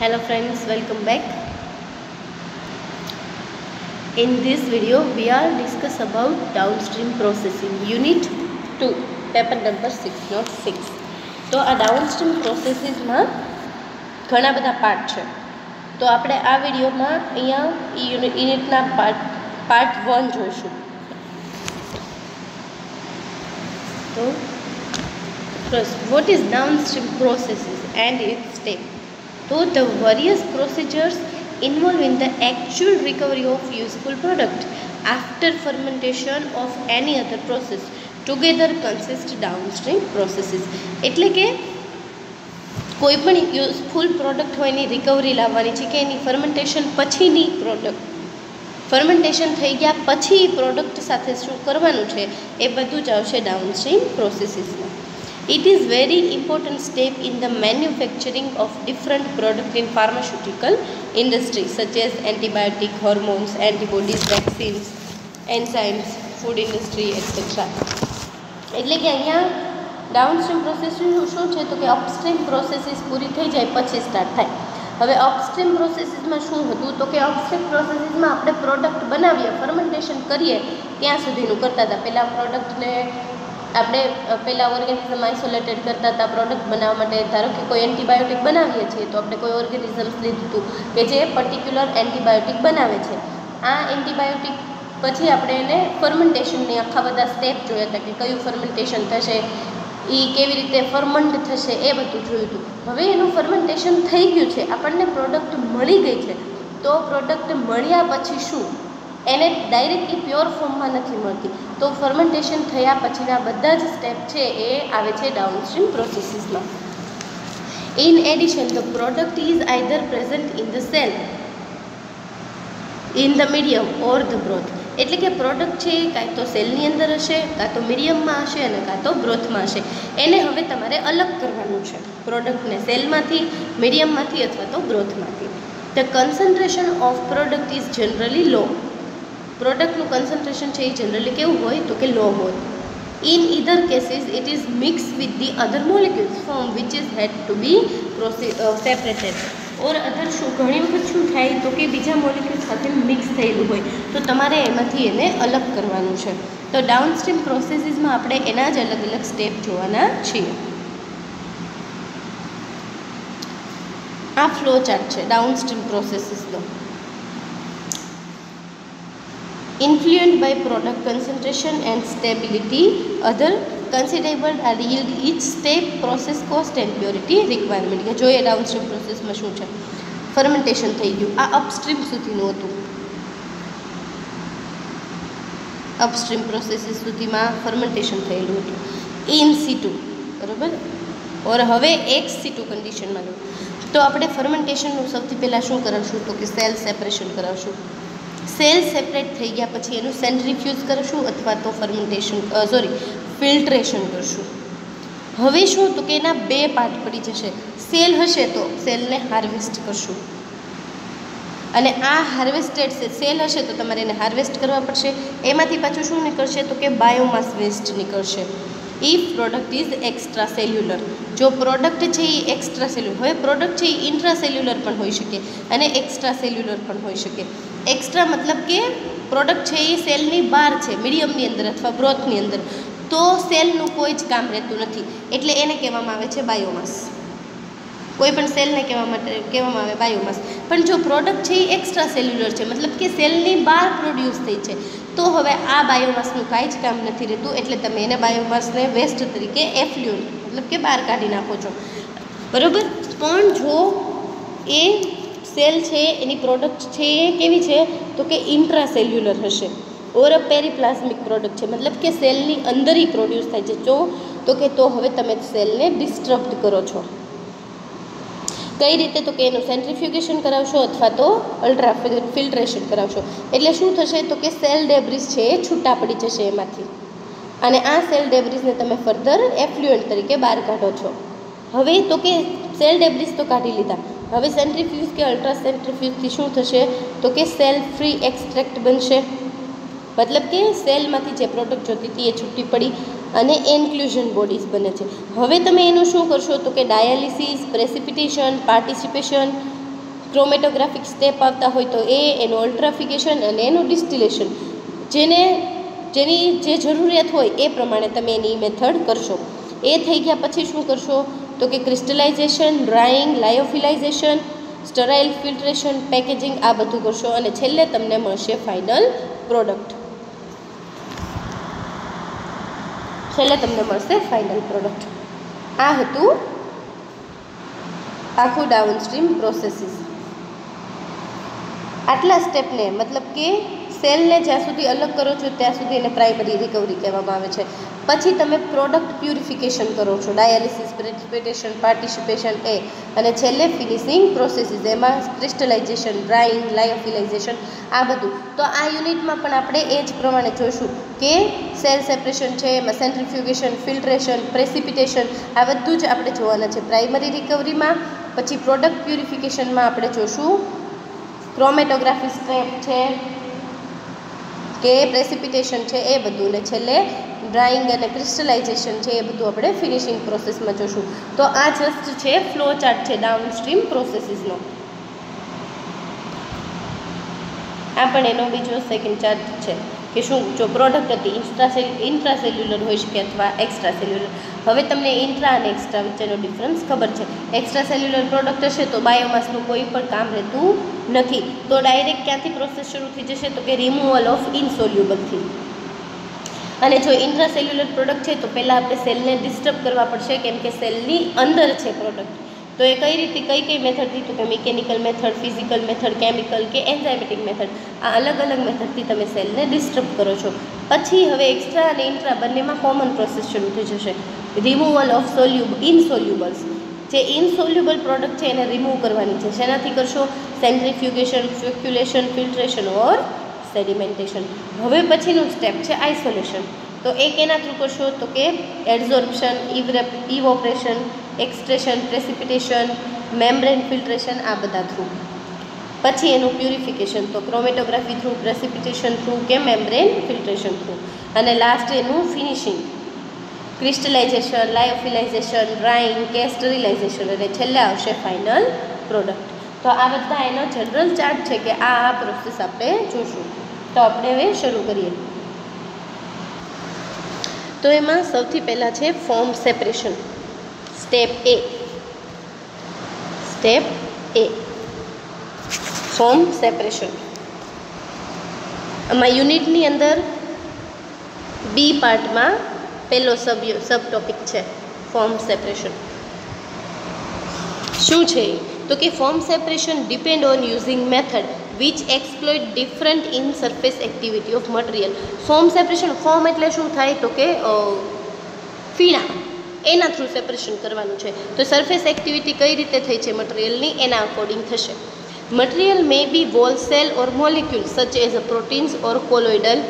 Hello friends, welcome back. In this video we are discuss about downstream processing unit 2 paper number 6 not 6. તો આ downstream processes માં ઘણા બધા part છે. તો આપણે આ વિડિયોમાં અહીંયા યુનિટના પાર્ટ 1 જોઈશું. તો first, what is downstream processes and its step? So the various procedures involved in the actual recovery of useful product after fermentation of any other process together consist downstream processes. એટલે કે કોઈ પણ useful product હોય એની recovery લાવવાની છે કે એની fermentation પછીની product fermentation થઈ ગયા પછી પ્રોડક્ટ સાથે શું કરવાનું છે એ બધું જ આવશે downstream પ્રોસેસીસમાં. It is very important step in the manufacturing of different products in pharmaceutical industry such as antibiotic, hormones, antibodies, vaccines, enzymes, food industry, etc. એટલે કે અહીંયા ડાઉનસ્ટ્રીમ પ્રોસેસ શું છે તો કે અપસ્ટ્રીમ પ્રોસેસીસ પૂરી થઈ જાય પછી સ્ટાર્ટ થાય. હવે અપસ્ટ્રીમ પ્રોસેસીસમાં શું હતું તો કે અપસ્ટ્રીમ પ્રોસેસીસમાં આપણે પ્રોડક્ટ બનાવીએ ફર્મેન્ટેશન કરીએ ત્યાં સુધીનું કરતા હતા. પહેલાં પ્રોડક્ટને આપણે પહેલાં ઓર્ગેનિઝમ આઇસોલેટેડ કરતા હતા. પ્રોડક્ટ બનાવવા માટે ધારો કે કોઈ એન્ટીબાયોટિક બનાવીએ છીએ તો આપણે કોઈ ઓર્ગેનિઝમ્સ લીધું હતું કે જે પર્ટિક્યુલર એન્ટીબાયોટિક બનાવે છે. આ એન્ટીબાયોટિક પછી આપણે એને ફર્મેન્ટેશનની આખા બધા સ્ટેપ જોયા હતા કે કયું ફર્મેન્ટેશન થશે, એ કેવી રીતે ફર્મન્ટ થશે, એ બધું જોયું હતું. હવે એનું ફર્મેન્ટેશન થઈ ગયું છે, આપણને પ્રોડક્ટ મળી ગઈ છે. તો પ્રોડક્ટ મળ્યા પછી શું એને ડાયરેક્ટલી પ્યોર ફોર્મમાં નથી મળતી. તો ફર્મેન્ટેશન થયા પછીના બધા જ સ્ટેપ છે એ આવે છે ડાઉનસ્ટ્રીમ પ્રોસેસીસમાં. In addition the product is either present in the cell, in the medium or the broth. એટલે કે પ્રોડક્ટ છે એ કાં તો સેલની અંદર હશે, કાં તો મીડિયમમાં હશે અને કાં તો બ્રોથમાં હશે. એને હવે તમારે અલગ કરવાનું છે પ્રોડક્ટને સેલમાંથી, મીડિયમમાંથી અથવા તો બ્રોથમાંથી. The concentration of product is generally low. પ્રોડક્ટનું કન્સન્ટ્રેશન છે એ જનરલી કેવું હોય તો કે લો હોય. In either cases it is mix with the other molecules from which is had to be separated. Or other શું ઘણી વખત શું થાય તો કે બીજા મોલિક્યુલ સાથે મિક્સ થયેલું હોય તો તમારે એમાંથી એને અલગ કરવાનું છે. તો ડાઉનસ્ટ્રીમ પ્રોસેસીસમાં આપણે એના જ અલગ અલગ સ્ટેપ જોવાના છીએ. આ ફ્લો ચાર્ટ છે downstream પ્રોસેસીસનો. Influenced by product concentration and stability, other considerable are yield each step, process cost and purity requirement. કે જોઈએ ડાઉનસ્ટ્રીમ પ્રોસેસમાં શું છે. ફર્મેન્ટેશન થઈ ગયું, આ અપસ્ટ્રીમ સુધીનું હતું. અપસ્ટ્રીમ પ્રોસેસીસ સુધીમાં ફર્મેન્ટેશન થયેલું હતું ઇન સીટુ, બરાબર. ઓર હવે એક્સ સીટુ કન્ડિશનમાં લો તો આપણે ફર્મેન્ટેશનનું સૌથી પહેલાં શું કરાવશું તો કે સેલ સેપરેશન કરાવશું. સેલ સેપરેટ થઈ ગયા પછી એનું સેન્ટ્રીફ્યુઝ કરશું અથવા તો ફિલ્ટ્રેશન કરશું. હવે શું તો કે એના બે પાર્ટ પડી જશે. સેલ હશે તો સેલને હાર્વેસ્ટ કરશું અને આ હાર્વેસ્ટેડ સેલ હશે તો તમારે એને હાર્વેસ્ટ કરવા પડશે. એમાંથી પાછું શું નીકળશે તો કે બાયોમાસ વેસ્ટ નીકળશે. If product is extra cellular, જો પ્રોડક્ટ છે એ એક્સ્ટ્રા સેલ્યુલર હોય, પ્રોડક્ટ છે એ ઇન્ટ્રા સેલ્યુલર પણ હોઈ શકે અને એક્સ્ટ્રા સેલ્યુલર પણ હોઈ શકે. એક્સ્ટ્રા મતલબ કે પ્રોડક્ટ છે એ સેલની બહાર છે, મીડિયમની અંદર અથવા બ્રોથની અંદર, તો સેલનું કોઈ જ કામ રહેતું નથી એટલે એને કહેવામાં આવે છે બાયોમાસ. કોઈ પણ સેલને કહેવામાં આવે બાયોમાસ. પણ જો પ્રોડક્ટ છે એ એક્સ્ટ્રા સેલ્યુલર છે મતલબ કે સેલની બહાર પ્રોડ્યુસ થઈ છે તો હવે આ બાયોમાસનું કાંઈ જ કામ નથી રહેતું એટલે તમે એને બાયોમાસને વેસ્ટ તરીકે એફ્લ્યુન્ટ મતલબ કે બહાર કાઢી નાખો છો, બરાબર. પણ જો એ સેલ છે એની પ્રોડક્ટ છે એ કેવી છે તો કે ઇન્ટ્રા સેલ્યુલર હશે ઓર અ પેરીપ્લાઝમિક પ્રોડક્ટ છે મતલબ કે સેલની અંદર જ પ્રોડ્યુસ થાય છે તો કે તો હવે તમે સેલને ડિસ્ટર્બ્ડ કરો છો. કઈ રીતે તો કે એનું સેન્ટ્રીફ્યુગેશન કરાવશો અથવા તો અલ્ટ્રા ફિલ્ટ્રેશન કરાવશો. એટલે શું થશે તો કે સેલ ડેબ્રિસ છે એ છૂટા પડી જશે એમાંથી અને આ સેલ ડેબ્રિસને તમે ફર્ધર એફ્લ્યુએન્ટ તરીકે બહાર કાઢો છો. હવે તો કે સેલ ડેબ્રિસ તો કાઢી લીધા, હવે સેન્ટ્રીફ્યુઝ કે અલ્ટ્રા સેન્ટ્રીફ્યુઝથી શું થશે તો કે સેલ ફ્રી એક્સ્ટ્રેક્ટ બનશે. મતલબ કે સેલમાંથી જે પ્રોડક્ટ જોતી હતી એ છૂટી પડી અને એન્ક્લુઝન બોડીઝ બને છે. હવે તમે એનું શું કરશો તો કે dialysis, precipitation, participation chromatographic step આવતા હોય તો એનું અલ્ટ્રાફિકેશન અને એનું ડિસ્ટિલેશન, જેની જે જરૂરિયાત હોય એ પ્રમાણે તમે એની મેથડ કરશો. એ થઈ ગયા પછી શું કરશો તો કે ક્રિસ્ટલાઇઝેશન, ડ્રાઇંગ, લાયોફિલાઇઝેશન, સ્ટરાઇલ ફિલ્ટ્રેશન, પેકેજિંગ, આ બધું કરશો અને છેલ્લે તમને મળશે ફાઇનલ પ્રોડક્ટ. છેલ્લે તમને મળશે ફાઇનલ પ્રોડક્ટ. આ હતું આખું ડાઉનસ્ટ્રીમ પ્રોસેસીસ. આટલા સ્ટેપને મતલબ કે સેલને જ્યાં સુધી અલગ કરો છો ત્યાં સુધી એને પ્રાઇમરી રિકવરી કહેવામાં આવે છે. પછી તમે પ્રોડક્ટ પ્યુરિફિકેશન કરો છો, ડાયાલિસિસ, પ્રેસિપિટેશન, પાર્ટિસિપેશન એ, અને છેલ્લે ફિનિશિંગ પ્રોસેસીસ, એમાં ક્રિસ્ટલાઇઝેશન, ડ્રાઇંગ, લાયોફિલાઇઝેશન, આ બધું. તો આ યુનિટમાં પણ આપણે એ જ પ્રમાણે જોઈશું કે સેલ સેપરેશન છે, એમાં સેન્ટ્રીફ્યુગેશન, ફિલ્ટ્રેશન, પ્રેસિપિટેશન, આ બધું જ આપણે જોવાના છે પ્રાઇમરી રિકવરીમાં. પછી પ્રોડક્ટ પ્યુરિફિકેશનમાં આપણે જોઈશું ક્રોમેટોગ્રાફી સ્ટેપ છે કે પ્રેસિપિટેશન છે એ બધું, ને છેલ્લે ડ્રાઇંગ અને ક્રિસ્ટલાઇઝેશન છે એ બધું આપણે ફિનિશિંગ પ્રોસેસમાં જોશું. તો આ જસ્ટ છે ફ્લો ચાર્ટ છે ડાઉનસ્ટ્રીમ પ્રોસેસીસનો. આ પણ એનો બીજો સેકન્ડ ચાર્ટ છે કે શું જો પ્રોડક્ટ હતી ઇન્ટ્રાસેલ્યુલર હોઈ શકે અથવા એક્સ્ટ્રા સેલ્યુલર. હવે તમને ઇન્ટ્રા અને એક્સ્ટ્રા વચ્ચેનો ડિફરન્સ ખબર છે. એક્સ્ટ્રા સેલ્યુલર પ્રોડક્ટ હશે તો બાયોમાસનું કોઈ પણ કામ રહેતું નથી. તો ડાયરેક્ટ ક્યાંથી પ્રોસેસ શરૂ થઈ જશે તો કે રિમૂવલ ઓફ ઇનસોલ્યુબલથી. અને જો ઇન્ટ્રાસેલ્યુલર પ્રોડક્ટ છે તો પહેલાં આપણે સેલને ડિસ્ટર્બ કરવા પડશે, કેમ કે સેલની અંદર છે પ્રોડક્ટ. તો એ કઈ રીતે કઈ મેથડથી તો કે mechanical method, physical method, chemical કે એન્ઝાઇમેટિક મેથડ, આ અલગ અલગ મેથડથી તમે સેલને ડિસ્ટર્બ કરો છો. પછી હવે એક્સ્ટ્રા અને ઇન્ટ્રા બંનેમાં કોમન પ્રોસેસ શરૂ થઈ જશે, રિમૂવલ ઓફ ઇનસોલ્યુબલ્સ. જે ઇનસોલ્યુબલ પ્રોડક્ટ છે એને રિમૂવ કરવાની છે. શેનાથી કરશો? સેન્ટ્રીફ્યુગેશન, ફ્યુક્યુલેશન, ફિલ્ટ્રેશન ઓર સેડિમેન્ટેશન. હવે પછીનું સ્ટેપ છે આઇસોલેશન. તો એ કેના થ્રુ કરશો તો કે એડઝોર્પ્શન, ઇવોપરેશન, એક્સટ્રેશન, પ્રેસિપિટેશન, મેમ્બ્રેન ફિલ્ટ્રેશન, આ બધા થ્રુ. પછી એનું પ્યુરિફિકેશન તો ક્રોમેટોગ્રાફી થ્રુ, પ્રેસિપિટેશન થ્રુ કે મેમ્બ્રેન ફિલ્ટ્રેશન થ્રુ. અને લાસ્ટ એનું ફિનિશિંગ ક્રિસ્ટલાઇઝેશન, લાયોફિલાઇઝેશન, ડ્રાઇંગ કે સ્ટરીલાઇઝેશન, અને છેલ્લે આવશે ફાઇનલ પ્રોડક્ટ. તો આ બધા એનો જનરલ ચાર્ટ છે કે આ પ્રોસેસ આપણે જોશું. તો આપણે હવે શરૂ કરીએ. તો એમાં સૌથી પહેલાં છે ફોર્મ સેપરેશન. સ્ટેપ એ ફોર્મ સેપરેશન. આમાં યુનિટની અંદર બી પાર્ટમાં પહેલો સબ ટોપિક છે ફોર્મ સેપરેશન. શું છે તો કે form separation depend on using method which exploit different in surface activity of material. Form separation, form એટલે શું થાય તો કે ફીણા, એના થ્રુ સેપરેશન કરવાનું છે. તો સરફેસ એક્ટિવિટી કઈ રીતે થઈ છે મટીરિયલની એના અકોર્ડિંગ થશે. Material may be wall cell or molecule such as a proteins or colloidal.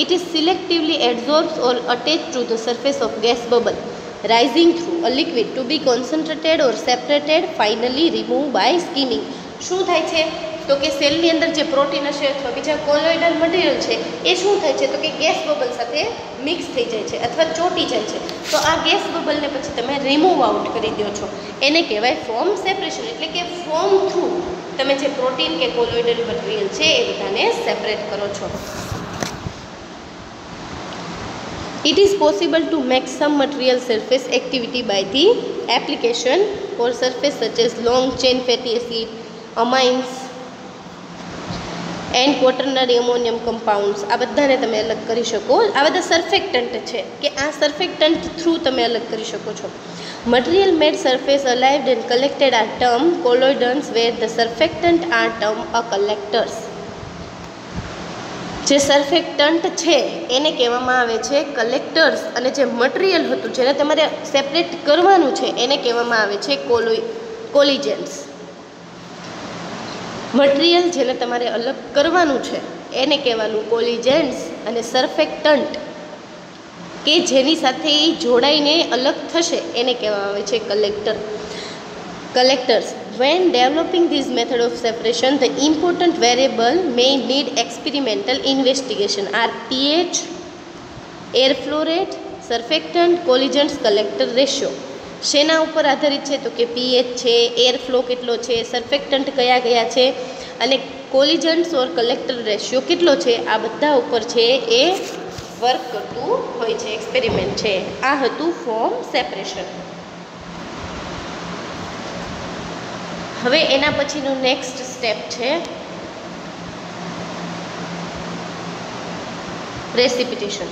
It is selectively adsorbs or attached to the surface of gas bubble, rising through a liquid to be concentrated or separated, finally removed by skimming. શું થાય છે તો કે સેલની અંદર જે protein હશે અથવા બીજા કોલોઇડલ મટીરિયલ છે એ શું થાય છે તો કે ગેસ બબલ સાથે મિક્સ થઈ જાય છે અથવા ચોંટી જાય છે. તો આ ગેસ બબલને પછી તમે રિમૂવ આઉટ કરી દો છો. એને કહેવાય ફોર્મ સેપરેશન. એટલે કે ફોર્મ થ્રુ તમે જે પ્રોટીન કે કોલોઇડલ મટીરિયલ છે એ બધાને સેપરેટ કરો છો. It is possible to make some material surface activity by the application or surface such as long chain fatty acid, amines and quaternary ammonium compounds. આ બધાને તમે અલગ કરી શકો. આ બધા સર્ફેક્ટન્ટ છે કે આ સર્ફેક્ટન્ટ થ્રુ તમે અલગ કરી શકો છો. Material made surface alive and collected are termed colloidants, where the surfactant are termed a collectors. જે સર્ફેક્ટન્ટ છે એને કહેવામાં આવે છે કલેક્ટર્સ, અને જે મટીરિયલ હતું જેને તમારે સેપરેટ કરવાનું છે એને કહેવામાં આવે છે કોલિજન્સ. મટીરિયલ જેને તમારે અલગ કરવાનું છે એને કહેવાનું કોલિજન્સ, અને સર્ફેક્ટન્ટ કે જેની સાથે એ જોડાઈને અલગ થશે એને કહેવામાં આવે છે collectors. When developing this method of separation, the important variable may need experimental investigation are pH, air flow rate, surfactant, colligants, collector ratio. શેના ઉપર આધારિત છે તો કે પીએચ છે, એર ફ્લો કેટલો છે, સર્ફેક્ટન્ટ કયા કયા છે અને કોલિજન્સ ઓર કલેક્ટર રેશિયો કેટલો છે, આ બધા ઉપર છે એ વર્ક કરતું હોય છે, એક્સપેરિમેન્ટ છે. આ હતું ફોર્મ સેપરેશન. હવે એના પછીનું નેક્સ્ટ સ્ટેપ છે પ્રેસિપિટેશન.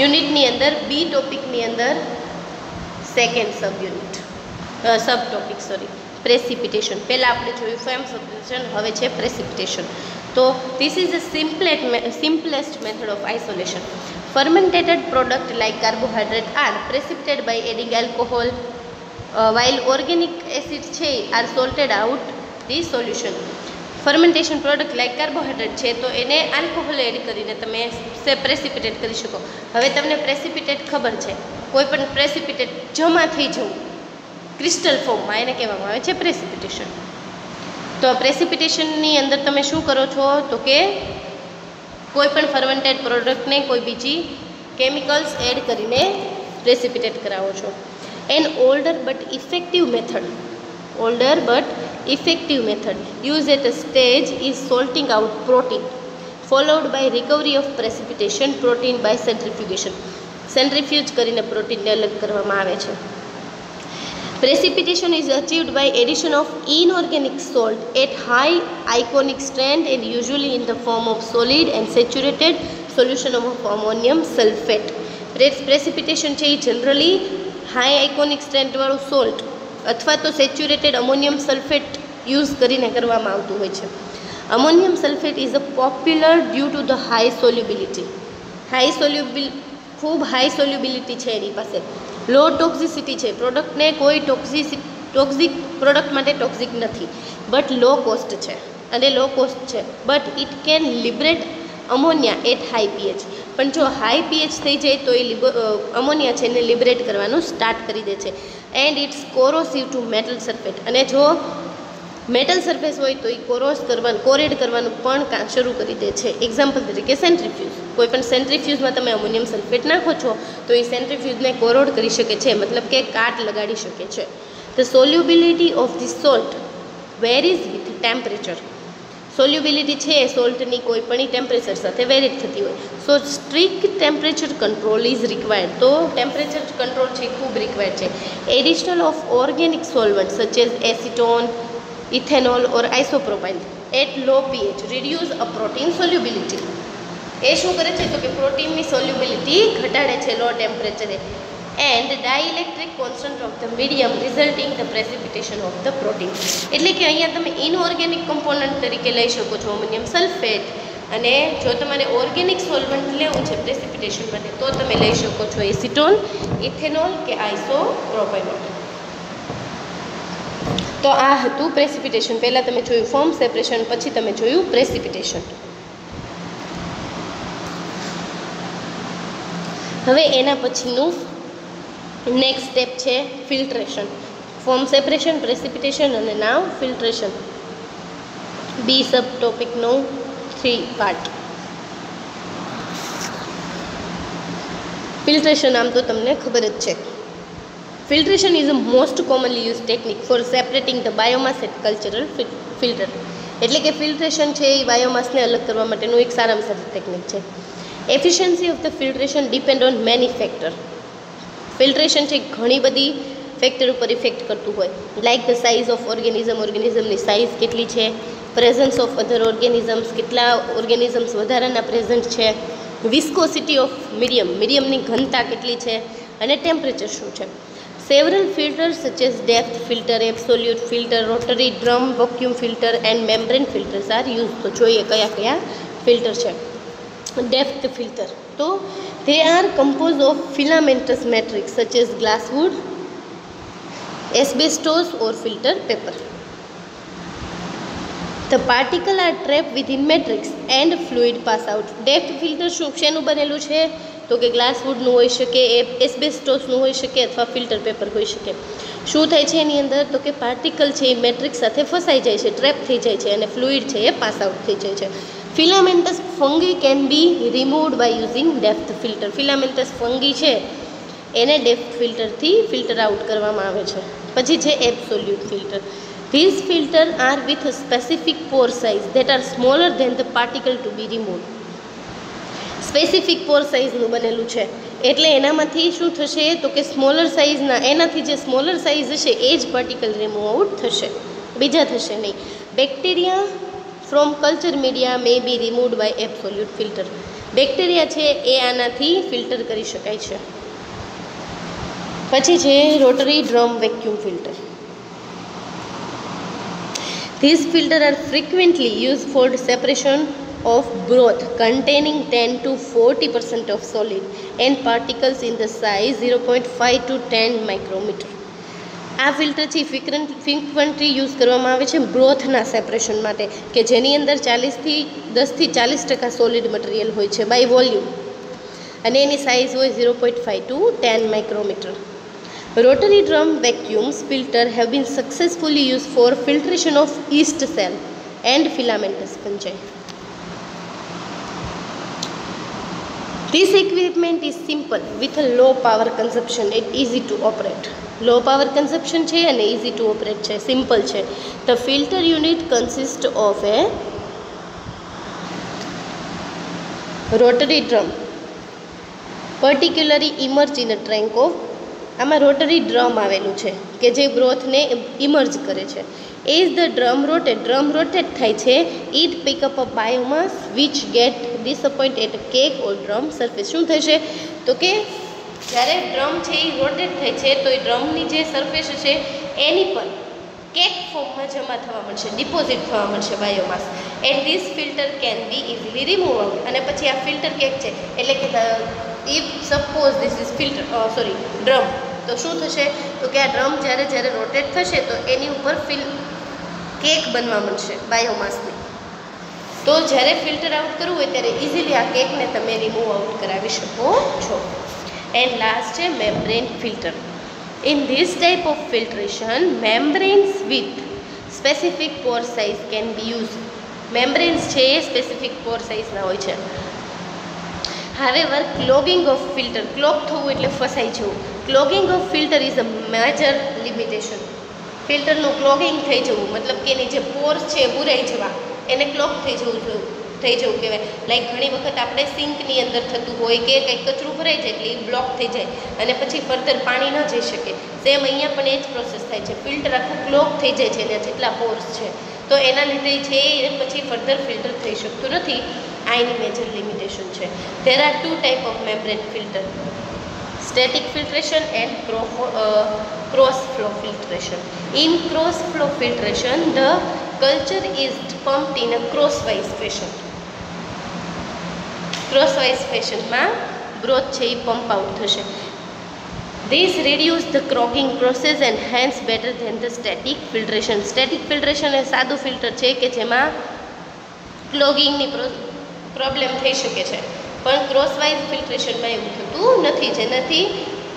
યુનિટની અંદર બી ટોપિકની અંદર સેકન્ડ સબ ટોપિક પ્રેસિપિટેશન. પહેલાં આપણે જોયું ફોર્મ સેપરેશન, હવે છે પ્રેસિપિટેશન. તો this is the simplest method of isolation. Fermentated product like carbohydrate are precipitated by adding alcohol while organic acid છે are salted out the solution. Fermentation product like carbohydrate છે તો એને alcohol add કરીને તમે પ્રેસિપિટેટ કરી શકો. હવે તમને પ્રેસિપિટેટ ખબર છે, કોઈ પણ પ્રેસિપિટેટ જમા થઈ જવું ક્રિસ્ટલ ફોર્મમાં, એને કહેવામાં આવે છે પ્રેસિપિટેશન. તો આ પ્રેસિપિટેશનની અંદર તમે શું કરો છો તો કે કોઈ પણ ફર્મેન્ટેડ પ્રોડક્ટને કોઈ બીજી કેમિકલ્સ એડ કરીને પ્રેસિપિટેટ કરાવો છો. An older but effective method used at a stage is salting out protein followed by recovery of precipitation protein by centrifugation. Centrifuge કરીને પ્રોટીનને અલગ કરવામાં આવે છે. Precipitation is achieved by addition of inorganic salt at high ionic strength and usually in the form of solid and saturated solution of ammonium sulfate. Precipitation છે એ generally high iconic સ્ટ્રેન્થવાળું salt અથવા તો saturated અમોનિયમ sulphate use કરીને કરવામાં આવતું હોય છે. Ammonium sulphate is a popular due to the ખૂબ હાઈ સોલ્યુબિલિટી છે એની પાસે, લો ટોક્સિસિટી છે, પ્રોડક્ટને કોઈ ટોક્ઝિક પ્રોડક્ટ માટે ટોક્ઝિક નથી, બટ લો કોસ્ટ છે but it can liberate ammonia at high pH. પણ જો હાઈ પીએચ થઈ જાય તો એ અમોનિયા છે એને લિબરેટ કરવાનું સ્ટાર્ટ કરી દે છે. And it's corrosive to metal sulphate. અને જો મેટલ સરફેસ હોય તો એ કોરેડ કરવાનું પણ શરૂ કરી દે છે. એક્ઝામ્પલ તરીકે સેન્ટ્રીફ્યુઝ. કોઈ પણ સેન્ટ્રીફ્યુઝમાં તમે અમોનિયમ સલ્ફેટ નાખો છો તો એ સેન્ટ્રીફ્યુઝને કોરોડ કરી શકે છે, મતલબ કે કાટ લગાડી શકે છે. The solubility of the salt varies with temperature. Solubility છે સોલ્ટની કોઈ પણ ટેમ્પરેચર સાથે વેરી થતી હોય. So strict temperature control is required. તો ટેમ્પરેચર કંટ્રોલ છે ખૂબ રિક્વાયર્ડ છે. Additional of organic solvent such as acetone, ethanol or isopropyl at low pH reduce a protein solubility. એ શું કરે છે તો કે પ્રોટીનની સોલ્યુબિલિટી ઘટાડે છે લો ટેમ્પરેચરે. And dielectric constant of the medium resulting the precipitation of the protein. એટલે કે અહીંયા તમે ઇનઓર્ગેનિક કમ્પોનન્ટ તરીકે લઈ શકો છો અમોનિયમ સલ્ફેટ, અને જો તમારે ઓર્ગેનિક સોલ્વન્ટ લેવું છે પ્રેસિપિટેશન માટે તો તમે લઈ શકો છો એસિટોન, ઇથેનોલ કે આઇસોપ્રોપાઇનોલ. તો આ હતું પ્રેસિપિટેશન. પહેલાં તમે જોયું ફોર્મ સેપરેશન, પછી તમે જોયું પ્રેસિપિટેશન. હવે એના પછીનું નેક્સ્ટ સ્ટેપ છે ફિલ્ટ્રેશન. ફોર્મ સેપરેશન, પ્રેસિપિટેશન અને નાવ ફિલ્ટ્રેશન. બી સબ ટોપિકનું 3 પાર્ટ. ફિલ્ટ્રેશન આમ તો તમને ખબર જ છે. Filtration is the most commonly used technique for separating the biomass at cultural filter. એટલે કે ફિલ્ટ્રેશન છે એ બાયોમાસને અલગ કરવા માટેનું એક સારામાં સારી ટેકનિક છે. Efficiency of the filtration depend on many factor. Filtration છે ઘણી બધી ફેક્ટર ઉપર ઇફેક્ટ કરતું હોય, લાઇક ધ સાઇઝ ઓફ ઓર્ગેનિઝમની સાઇઝ કેટલી છે, પ્રેઝન્સ ઓફ અધર ઓર્ગેનિઝમ્સ, કેટલા ઓર્ગેનિઝમ્સ વધારાના પ્રેઝન્ટ છે, વિસ્કોસિટી ઓફ મીડિયમની ઘનતા કેટલી છે, અને ટેમ્પરેચર શું છે. Several filters such as depth filter, absolute filter, rotary drum, vacuum filter and membrane filters are used. તો જોઈએ કયા ફિલ્ટર છે. Depth filter, તો they are composed of filamentous matrix such as glasswood, asbestos or filter paper. The particles are trapped within matrix and fluid pass out. Depth filter શેનું બનેલું છે તો કે ગ્લાસવુડનું હોઈ શકે, એસ્બેસ્ટોસનું હોઈ શકે અથવા ફિલ્ટર પેપર હોઈ શકે. શું થાય છે એની અંદર તો કે પાર્ટિકલ છે એ મેટ્રિક્સ સાથે ફસાઈ જાય છે, ટ્રેપ થઈ જાય છે, અને ફ્લુઇડ છે એ પાસ આઉટ થઈ જાય છે. Filamentous fungi can be removed by using depth filter. Filamentous fungi છે એને ડેપ્થ ફિલ્ટરથી ફિલ્ટર આઉટ કરવામાં આવે છે. પછી છે absolute filter. This filter are with a specific pore size that are smaller than the particle to be remove. Specific pore સાઇઝનું બનેલું છે એટલે એનામાંથી શું થશે તો કે સ્મોલર સાઇઝના એનાથી જે સ્મોલર સાઇઝ હશે એ જ પાર્ટિકલ રિમૂવ આઉટ થશે, બીજા થશે નહીં. Bacteria from culture media may be removed by absolute filter. Bacteria છે એ આનાથી ફિલ્ટર કરી શકાય છે. પછી છે rotary drum vacuum filter. This filter are frequently use for separation of broth containing 10 to 40% of solid and particles in the size 0.5 to 10 micrometer. આ filter છે ફ્રીક્વન્ટલી યુઝ કરવામાં આવે છે બ્રોથના સેપરેશન માટે કે જેની અંદર 10-40% સોલિડ મટીરિયલ હોય છે બાય વોલ્યુમ અને એની સાઇઝ હોય 0.5 to 10 micrometer. Rotary drum vacuums filter have been successfully used for filtration of yeast cell and filamentous fungi. This equipment is simple with a low power consumption and easy to operate. Low power consumption છે અને easy to operate છે, simple છે. The filter unit consists of a rotary drum particularly emerge in a tank of. આમાં rotary drum આવેલું છે કે જે બ્રોથને emerge કરે છે. એઝ ધ ડ્રમ રોટેટ થાય છે it pick up a biomass which get disappoint at cake or drum surface. શું થશે તો કે જ્યારે ડ્રમ છે એ રોટેટ થાય છે તો એ ડ્રમની જે સરફેસ છે એની પર કેક ફોર્મમાં જમા થવા મળશે, ડિપોઝિટ થવા મળશે biomass. And this filter can be easily remove out. અને પછી આ ફિલ્ટર કેક છે એટલે કે if suppose this is drum, તો શું થશે તો કે આ ડ્રમ જ્યારે રોટેટ થશે તો એની ઉપર કેક બનવા મળશે બાયોમાસની. તો જ્યારે ફિલ્ટર આઉટ કરવું હોય ત્યારે ઇઝીલી આ કેકને તમે રિમૂવ આઉટ કરાવી શકો છો. એન્ડ લાસ્ટ છે membrane filter. In this type of filtration membranes with specific pore size can be use. Membranes છે એ સ્પેસિફિક પોર સાઇઝના હોય છે. However clogging of filter, clog થવું એટલે ફસાઈ જવું. Clogging of filter is a major limitation. ફિલ્ટરનું ક્લોગિંગ થઈ જવું મતલબ કે એની જે પોર્સ છે એ બુરાઈ જવા, એને ક્લોગ થઈ જવું કહેવાય. લાઈક ઘણી વખત આપણે સિંકની અંદર થતું હોય કે કંઈક કચરું ભરાઈ જાય એટલે એ બ્લોક થઈ જાય અને પછી ફર્ધર પાણી ન જઈ શકે. સેમ અહીંયા પણ એ જ પ્રોસેસ થાય છે. ફિલ્ટર આખું ક્લોગ થઈ જાય છે એના જેટલા પોર્સ છે તો એના લીધે છે એ પછી ફર્ધર ફિલ્ટર થઈ શકતું નથી. આ એની મેજર લિમિટેશન છે. There are two type of membrane filter, static filtration and cross flow filtration. In cross flow filtration the culture is pumped in a crosswise fashion. Crosswise fashion માં broth છે એ pump out થશે. This reduce the clogging process and hence better than the static filtration. Static filtration એ સાદું filter છે કે જેમાં ક્લોગિંગની problem થઈ શકે છે, પણ ક્રોસવાઇઝ ફિલ્ટ્રેશનમાં એવું થતું નથી જેનાથી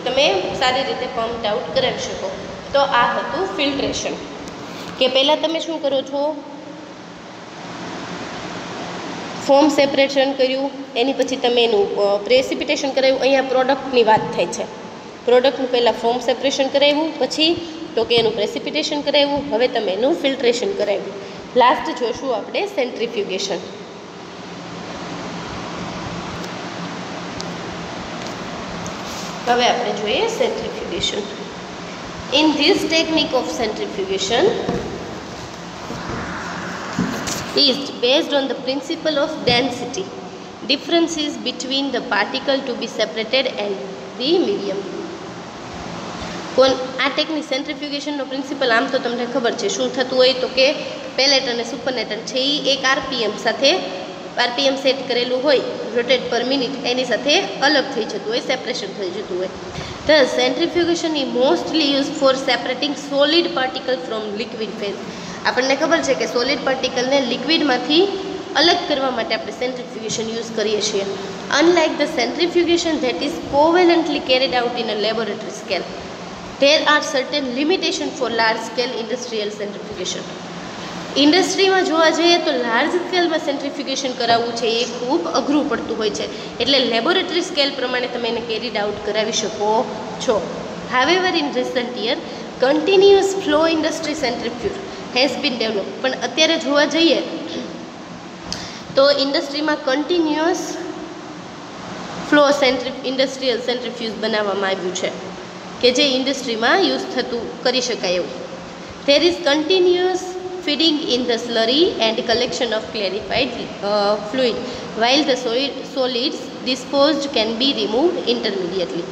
તમે સારી રીતે પમ્પ આઉટ કરાવી શકો. તો આ હતું ફિલ્ટ્રેશન કે પહેલાં તમે શું કરો છો, ફોર્મ સેપરેશન કર્યું, એની પછી તમે એનું પ્રેસિપિટેશન કરાવ્યું. અહીંયા પ્રોડક્ટની વાત થાય છે. પ્રોડક્ટનું પહેલાં ફોર્મ સેપરેશન કરાવ્યું, પછી તો કે એનું પ્રેસિપિટેશન કરાવ્યું, હવે તમે એનું ફિલ્ટ્રેશન કરાવ્યું. લાસ્ટ જોશું આપણે સેન્ટ્રીફ્યુગેશન. હવે આપણે જોઈએ centrifugation. In this technique of centrifugation is based on the principle of density, differences between the particle to be separated and the medium. આ ટેકનિક સેન્ટ્રીફ્યુગેશનનો પ્રિન્સિપલ આમ તો તમને ખબર છે શું થતું હોય તો કે પેલેટ અને સુપરનેટર છે એ એક આરપીએમ સેટ કરેલું હોય રોટેટ પર મિનિટ એની સાથે અલગ થઈ જતું હોય, સેપરેશન થઈ જતું હોય. Thus centrifugation is mostly use for સેપરેટિંગ solid particle from liquid phase. આપણને ખબર છે કે સોલિડ પાર્ટિકલને લિક્વિડમાંથી અલગ કરવા માટે આપણે સેન્ટ્રીફ્યુગેશન યુઝ કરીએ છીએ. Unlike the centrifugation that is covalently carried out in a laboratory scale, there are certain limitations for large scale industrial centrifugation. ઇન્ડસ્ટ્રીમાં જોવા જઈએ તો લાર્જ સ્કેલમાં સેન્ટ્રીફ્યુગેશન કરાવવું છે એ ખૂબ અઘરું પડતું હોય છે, એટલે લેબોરેટરી સ્કેલ પ્રમાણે તમે એને કેરીડ આઉટ કરાવી શકો છો. However in recent year continuous flow industry centrifuge has been develop. પણ અત્યારે જોવા જઈએ તો ઇન્ડસ્ટ્રીમાં કન્ટિન્યુઅસ ફ્લો ઇન્ડસ્ટ્રીયલ સેન્ટ્રીફ્યુજ બનાવવામાં આવ્યું છે કે જે ઇન્ડસ્ટ્રીમાં યુઝ થતું કરી શકાય એવું. There is continuous feeding in the slurry and collection of clarified fluid, while the solids disposed can be removed intermediately.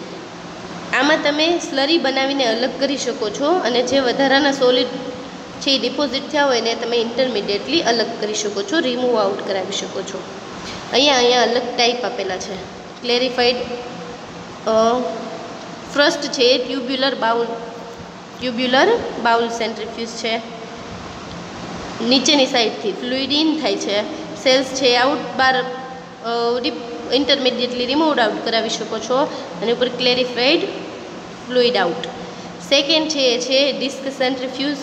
આમાં તમે સ્લરી બનાવીને અલગ કરી શકો છો અને જે વધારાના સોલિડ છે એ ડિપોઝિટ થયા હોય ને તમે ઇન્ટરમીડિયેટલી અલગ કરી શકો છો, રિમૂવ આઉટ કરાવી શકો છો. અહીંયા અલગ ટાઈપ આપેલા છે. ક્લેરિફાઈડ ફર્સ્ટ છે ટ્યુબ્યુલર બાઉલ સેન્ટ્રીફ્યુજ છે. નીચેની સાઈડથી ફ્લુઇડ ઇન થાય છે, સેલ્સ છે આઉટ બાર ઇન્ટરમીડિયેટલી રિમૂવડ આઉટ કરાવી શકો છો અને ઉપર ક્લેરિફાઈડ ફ્લુઇડ આઉટ. સેકન્ડ છે એ છે ડિસ્ક સેન્ટ્રીફ્યુજ.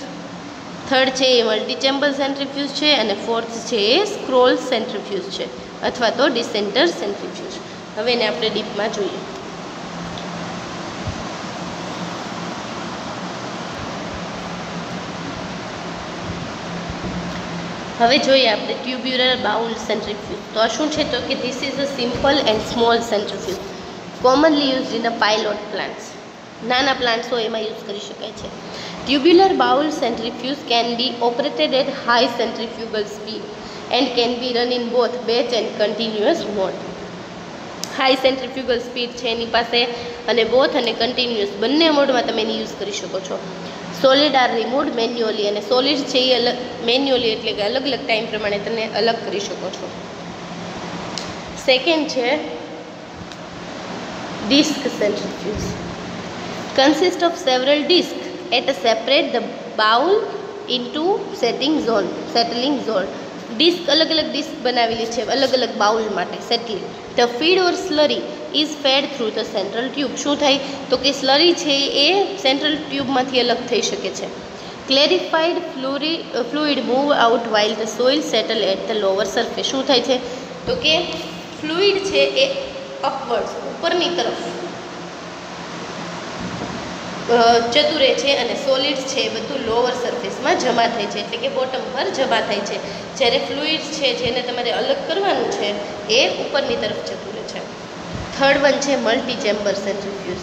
થર્ડ છે એ મલ્ટી ચેમ્બર સેન્ટ્રીફ્યુજ છે અને ફોર્થ છે એ સ્ક્રોલ સેન્ટ્રીફ્યુજ છે અથવા તો ડિસેન્ટર સેન્ટ્રીફ્યુજ. હવે એને આપણે ડીપમાં જોઈએ. હવે જોઈએ આપણે ટ્યુબ્યુલર બાઉલ સેન્ટ્રીફ્યુજ. તો આ શું છે તો કે this is a simple and small centrifuge commonly used in a pilot plants. નાના પ્લાન્ટ્સ હોય એમાં યુઝ કરી શકાય છે. Tubular bowl centrifuge can be operated at high centrifugal speed and can be run in both batch and continuous mode. High centrifugal speed છે એની પાસે અને બોથ અને કન્ટિન્યુઅસ બંને મોડમાં તમે એને યુઝ કરી શકો છો. સોલિડ આર રિમૂવડ મેન્યુઅલી, અને સોલિડ છે એ અલગ મેન્યુઅલી એટલે કે અલગ અલગ ટાઈમ પ્રમાણે તમે અલગ કરી શકો છો. સેકન્ડ છે disc centrifuge. Consist of several disc at a separate the bowl into settling zone. Disc અલગ અલગ ડિસ્ક બનાવેલી છે અલગ અલગ બાઉલ માટે settling. The feed or slurry is fed through the central tube. શું થાય તો કે સ્લરી છે એ સેન્ટ્રલ ટ્યુબમાંથી અલગ થઈ શકે છે. Clarified fluid move out while the soil settle at the lower surface. શું થાય છે તો કે ફ્લુઇડ છે એ અપવર્ડ્સ ઉપરની તરફ જતું રહે છે અને સોલિડ્સ છે એ બધું લોઅર સરફેસમાં જમા થાય છે એટલે કે બોટમ પર જમા થાય છે, જ્યારે ફ્લુઇડ્સ છે જેને તમારે અલગ કરવાનું છે એ ઉપરની તરફ જતું રહે છે. થર્ડ વન છે multi chamber centrifuge.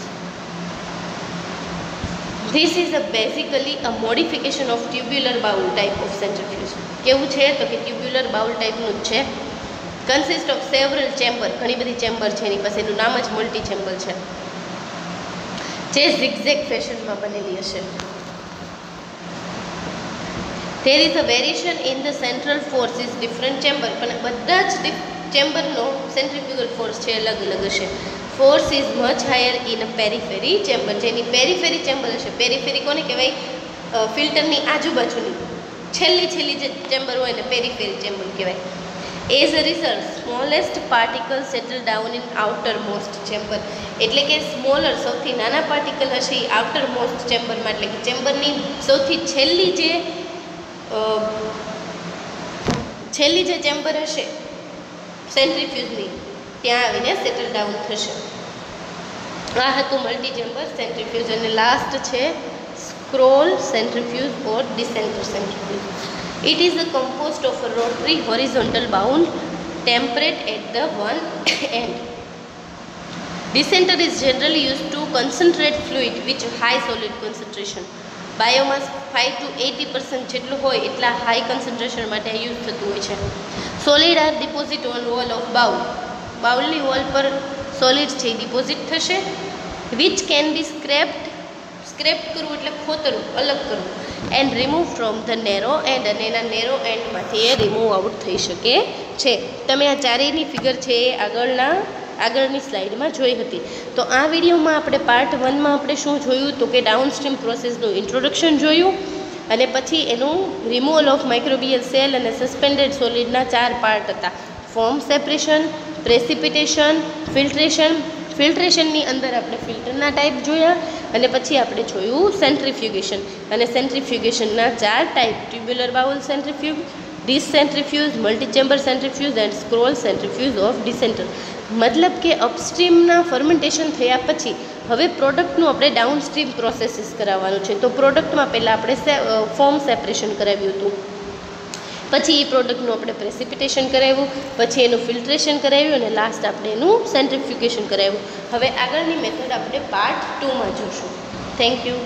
This is basically a modification of tubular bowl type of centrifuge. કેવું છે તો કે ટ્યુબ્યુલર બાઉલ ટાઈપનું જ છે. કન્સિસ્ટ ઓફ સેવરલ ચેમ્બર, ઘણી બધી ચેમ્બર છે એની પાસે, એનું નામ જ મલ્ટી ચેમ્બર છે, જે ઝિગઝેગ ફેશનમાં બનેલી હશે. There is a variation in the central force is different chamber. પણ બધા જ ચેમ્બરનો સેન્ટ્રીફ્યુગલ ફોર્સ છે અલગ અલગ હશે. Force is much higher in a પેરીફેરી chamber. જેની પેરીફેરી ચેમ્બર હશે, પેરીફેરી કોને કહેવાય? ફિલ્ટરની આજુબાજુની છેલ્લી જે ચેમ્બર હોય ને પેરીફેરી ચેમ્બર કહેવાય. As a result smallest particle settle down in outer most chamber. એટલે કે સ્મોલર સૌથી નાના પાર્ટિકલ હશે એ આઉટર મોસ્ટ ચેમ્બરમાં, એટલે કે ચેમ્બરની સૌથી છેલ્લી જે ચેમ્બર હશે સેન્ટ્રીફ્યુજની ત્યાં આવીને સેટલ ડાઉન થશે. આ હતું મલ્ટી ચેમ્બર સેન્ટ્રીફ્યુજ. અને લાસ્ટ છે scroll centrifuge or decanter centrifuge. It is composed of a rotary horizontal bowl temperate at the one end. Decenter is generally used to concentrate fluid with high solid concentration. Biomass 5 to 80% જેટલું હોય એટલા high concentration માટે use થતું હોય છે. Solid are deposit on wall of bowl. બાઉલની wall પર solid છે એ ડિપોઝિટ થશે. વિચ કેન બી સ્ક્રેપ કરવું એટલે ખોતરવું, અલગ કરવું. And remove from the narrow end, અને એના નેરો એન્ડમાંથી એ રિમૂવ આઉટ થઈ શકે છે. તમે આ ચારેયની ફિગર છે એ આગળની સ્લાઇડમાં જોઈ હતી. તો આ વિડીયોમાં આપણે પાર્ટ 1માં આપણે શું જોયું તો કે ડાઉનસ્ટ્રીમ પ્રોસેસનું ઇન્ટ્રોડક્શન જોયું અને પછી એનું રિમૂવલ ઓફ માઇક્રોબિયલ સેલ અને સસ્પેન્ડેડ સોલિડના 4 પાર્ટ હતા. ફોર્મ સેપરેશન, પ્રેસિપિટેશન, ફિલ્ટ્રેશનની અંદર આપણે ફિલ્ટરના ટાઈપ જોયા અને પછી આપણે જોયું સેન્ટ્રીફ્યુગેશન. અને સેન્ટ્રીફ્યુગેશનના 4 type: tubular bowl centrifuge, dish centrifuge, multichamber centrifuge and scroll centrifuge of decanter. મતલબ કે અપસ્ટ્રીમના ફર્મેન્ટેશન થયા પછી હવે પ્રોડક્ટનું આપણે ડાઉનસ્ટ્રીમ પ્રોસેસીસ કરાવવાનું છે. તો પ્રોડક્ટમાં પહેલાં આપણે ફોર્મ સેપરેશન કરાવ્યું હતું, પછી એ પ્રોડક્ટનું આપણે પ્રેસિપિટેશન કરાવ્યું, પછી એનું ફિલ્ટ્રેશન કરાવ્યું અને લાસ્ટ આપણે એનું સેન્ટ્રીફ્યુગેશન કરાવ્યું. હવે આગળની મેથડ આપણે પાર્ટ 2માં જોશું. Thank you.